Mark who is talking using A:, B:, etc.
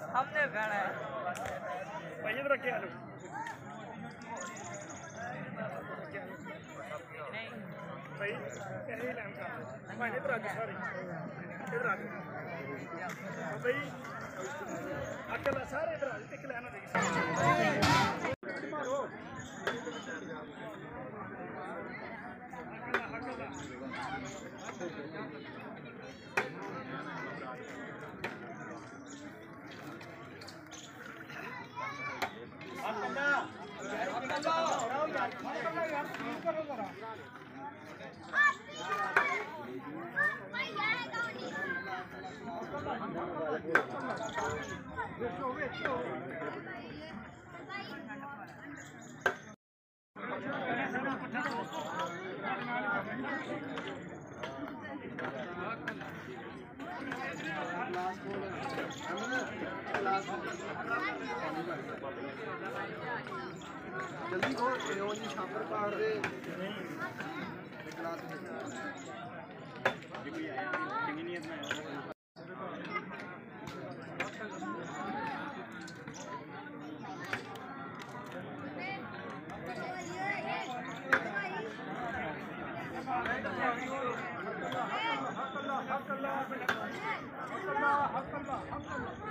A: सामने खड़ा है
B: भाई इधर क्या लो भाई यही लाइन का भाई इधर आ जाओ सॉरी इधर आ जाओ भाई अकेला सारे इधर आ जाओ एक लाइन देखिए
C: जल्दी को जी छापर पाड़ दे क्लास में
B: हक अल्लाह